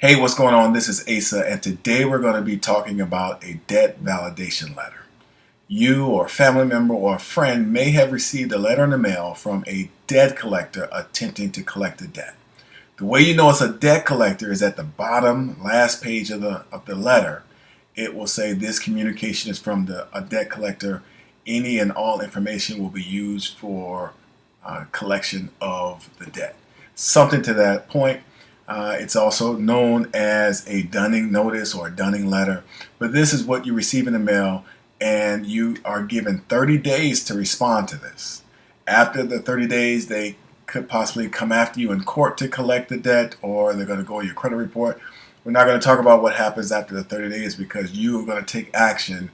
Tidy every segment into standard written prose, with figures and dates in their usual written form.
Hey, what's going on? This is Asa, and today we're going to be talking about a debt validation letter. You or a family member or a friend may have received a letter in the mail from a debt collector attempting to collect a debt. The way you know it's a debt collector is at the bottom last page of the letter. It will say this communication is from a debt collector. Any and all information will be used for collection of the debt. Something to that point. It's also known as a dunning notice or a dunning letter. But this is what you receive in the mail, and you are given 30 days to respond to this. After the 30 days, they could possibly come after you in court to collect the debt, or they're going to go to your credit report. We're not going to talk about what happens after the 30 days because you are going to take action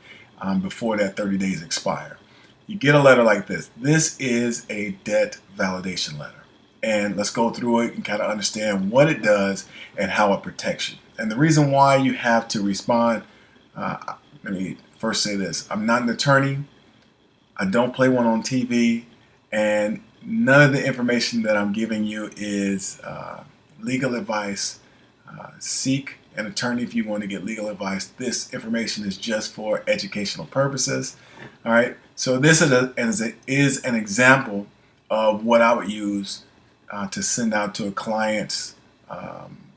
before that 30 days expire. You get a letter like this. This is a debt validation letter. And let's go through it and kind of understand what it does and how it protects you. And the reason why you have to respond, let me first say this. I'm not an attorney. I don't play one on TV. And none of the information that I'm giving you is legal advice. Seek an attorney if you want to get legal advice. This information is just for educational purposes. All right. So this is an example of what I would use to send out to a client's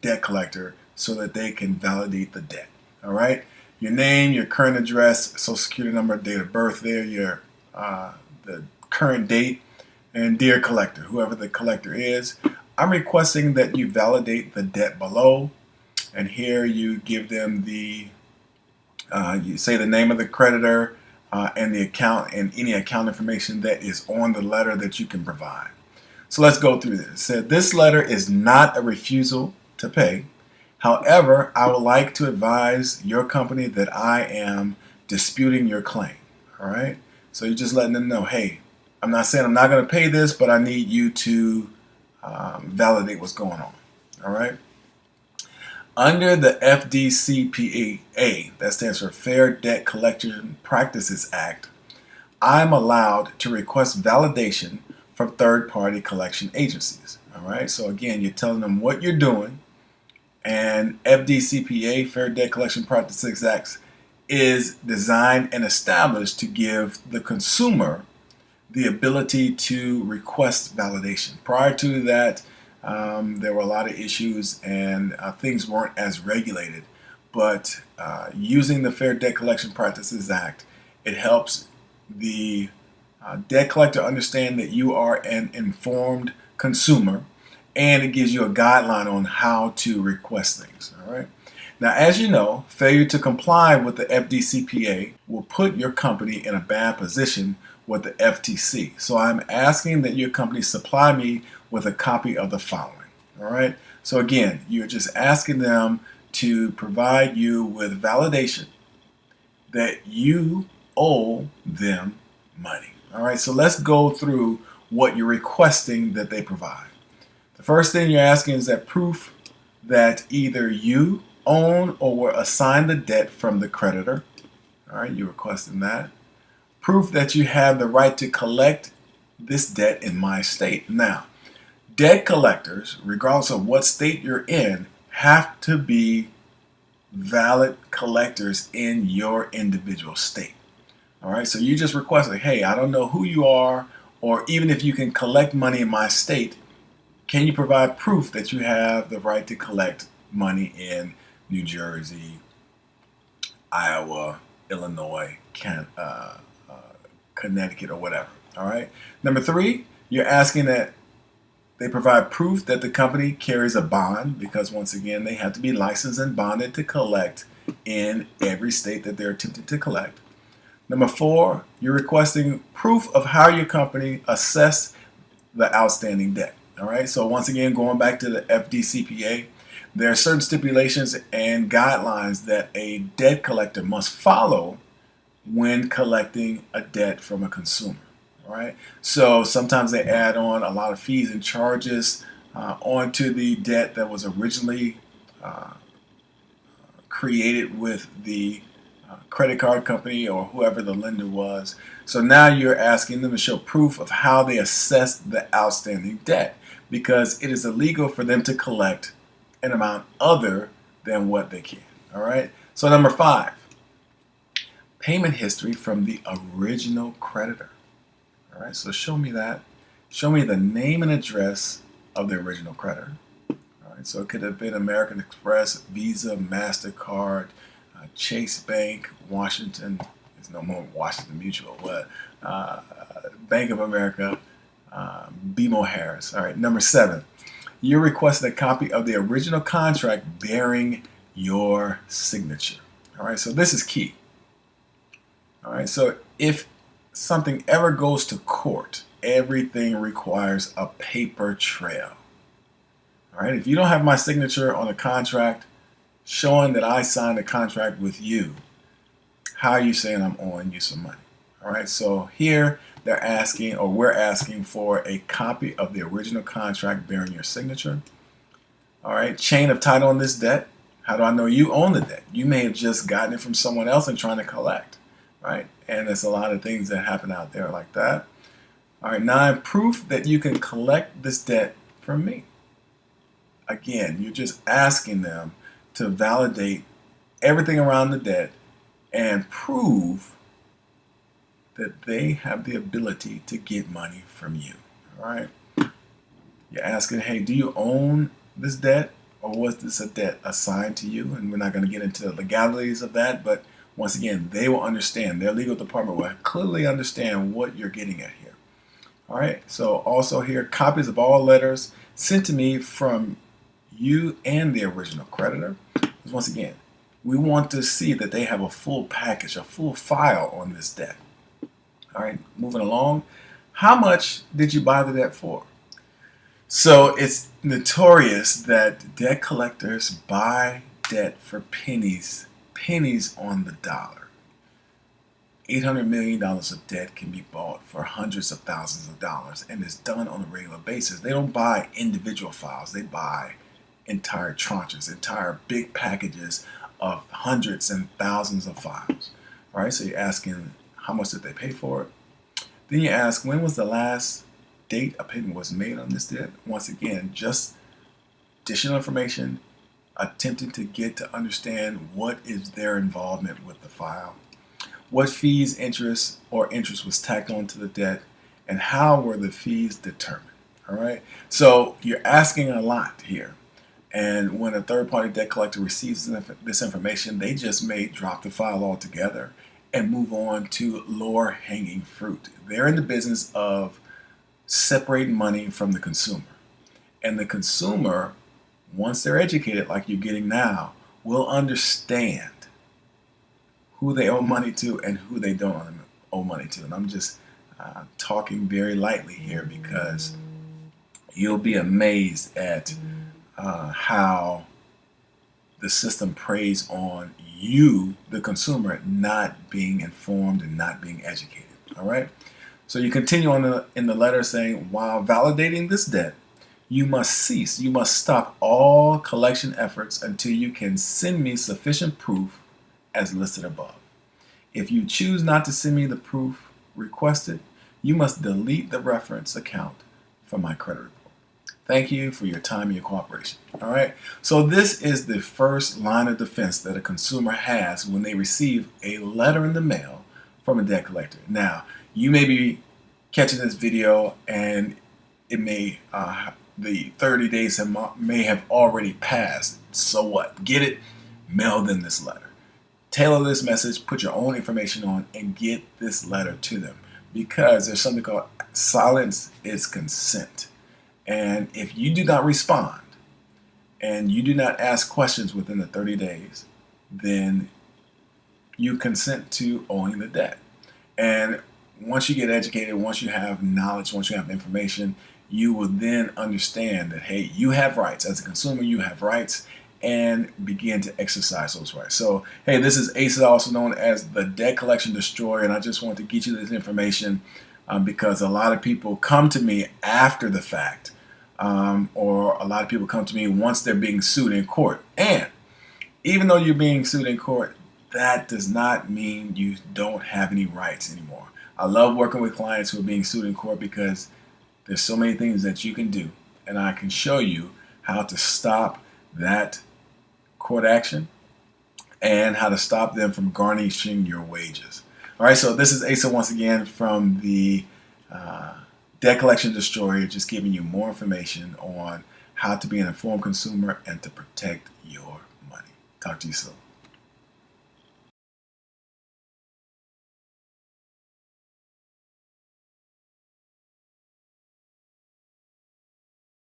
debt collector so that they can validate the debt. All right, your name, your current address, social security number, date of birth there, your the current date, and dear collector, whoever the collector is, I'm requesting that you validate the debt below. And here you give them the you say the name of the creditor and the account and any account information that is on the letter that you can provide. So let's go through this. It said, this letter is not a refusal to pay. However, I would like to advise your company that I am disputing your claim. All right. So you're just letting them know, hey, I'm not saying I'm not going to pay this, but I need you to validate what's going on. All right. Under the FDCPA, that stands for Fair Debt Collection Practices Act, I'm allowed to request validation from third-party collection agencies. All right, so again, you're telling them what you're doing, and FDCPA, Fair Debt Collection Practices Act, is designed and established to give the consumer the ability to request validation. Prior to that, there were a lot of issues and things weren't as regulated, but using the Fair Debt Collection Practices Act, it helps the debt collector understand that you are an informed consumer, and it gives you a guideline on how to request things. All right. Now, as you know, failure to comply with the FDCPA will put your company in a bad position with the FTC. So I'm asking that your company supply me with a copy of the following. All right. So again, you're just asking them to provide you with validation that you owe them money. All right, so let's go through what you're requesting that they provide. The first thing you're asking is that proof that either you own or were assigned the debt from the creditor. All right, you're requesting that. Proof that you have the right to collect this debt in my state. Now, debt collectors, regardless of what state you're in, have to be valid collectors in your individual state. All right, so you just requested, hey, I don't know who you are, or even if you can collect money in my state, can you provide proof that you have the right to collect money in New Jersey, Iowa, Illinois, Connecticut, or whatever? All right. Number 3, you're asking that they provide proof that the company carries a bond, because once again, they have to be licensed and bonded to collect in every state that they're attempting to collect. Number 4, you're requesting proof of how your company assessed the outstanding debt. All right, so once again, going back to the FDCPA, there are certain stipulations and guidelines that a debt collector must follow when collecting a debt from a consumer. All right, so sometimes they add on a lot of fees and charges onto the debt that was originally created with the credit card company or whoever the lender was. So now you're asking them to show proof of how they assessed the outstanding debt, because it is illegal for them to collect an amount other than what they can. All right. So number 5, payment history from the original creditor. All right. So show me that. Show me the name and address of the original creditor. All right. So it could have been American Express, Visa, MasterCard, Chase Bank, Washington. There's no more Washington Mutual, but Bank of America, BMO Harris. All right. Number 7, you requested a copy of the original contract bearing your signature. All right. So this is key. All right. So if something ever goes to court, everything requires a paper trail. All right. If you don't have my signature on a contract showing that I signed a contract with you, how are you saying I'm owing you some money? All right. So here they're asking, or we're asking, for a copy of the original contract bearing your signature. All right. Chain of title on this debt. How do I know you own the debt? You may have just gotten it from someone else and trying to collect. Right. And there's a lot of things that happen out there like that. All right. 9, proof that you can collect this debt from me. Again, you're just asking them to validate everything around the debt and prove that they have the ability to get money from you. All right. You're asking, hey, do you own this debt, or was this a debt assigned to you? And we're not going to get into the legalities of that, but once again, they will understand. Their legal department will clearly understand what you're getting at here. All right. So also here, copies of all letters sent to me from you and the original creditor. Because once again, we want to see that they have a full package, a full file on this debt. All right, moving along. How much did you buy the debt for? So it's notorious that debt collectors buy debt for pennies on the dollar. $800 million of debt can be bought for hundreds of thousands of dollars, and it's done on a regular basis. They don't buy individual files. They buy entire tranches, entire big packages of hundreds and thousands of files. All right, so you're asking how much did they pay for it? Then you ask, when was the last date a payment was made on this debt? Once again, just additional information, attempting to get to understand what is their involvement with the file, what fees, interest was tacked onto the debt, and how were the fees determined. All right, so you're asking a lot here. And when a third-party debt collector receives this information, they just may drop the file altogether and move on to lower-hanging fruit. They're in the business of separating money from the consumer. And the consumer, once they're educated like you're getting now, will understand who they owe money to and who they don't owe money to. And I'm just talking very lightly here because you'll be amazed at how the system preys on you, the consumer, not being informed and not being educated. All right. So you continue on in the letter saying, while validating this debt, you must cease, you must stop all collection efforts until you can send me sufficient proof as listed above. If you choose not to send me the proof requested, you must delete the reference account from my credit report. Thank you for your time and your cooperation. All right. So this is the first line of defense that a consumer has when they receive a letter in the mail from a debt collector. Now, you may be catching this video and it may, the 30 days may have already passed. So what? Get it? Mail them this letter. Tailor this message, put your own information on, and get this letter to them, because there's something called silence is consent. And if you do not respond and you do not ask questions within the 30 days, then you consent to owing the debt. And once you get educated, once you have knowledge, once you have information, you will then understand that, hey, you have rights. As a consumer, you have rights, and begin to exercise those rights. So, hey, this is Asa, also known as the Debt Collection Destroyer, and I just want to get you this information because a lot of people come to me after the fact, or a lot of people come to me once they're being sued in court. And even though you're being sued in court, that does not mean you don't have any rights anymore. I love working with clients who are being sued in court because there's so many things that you can do, and I can show you how to stop that court action, and how to stop them from garnishing your wages. All right, so this is Asa once again from the Debt Collection Destroyer, just giving you more information on how to be an informed consumer and to protect your money. Talk to you soon.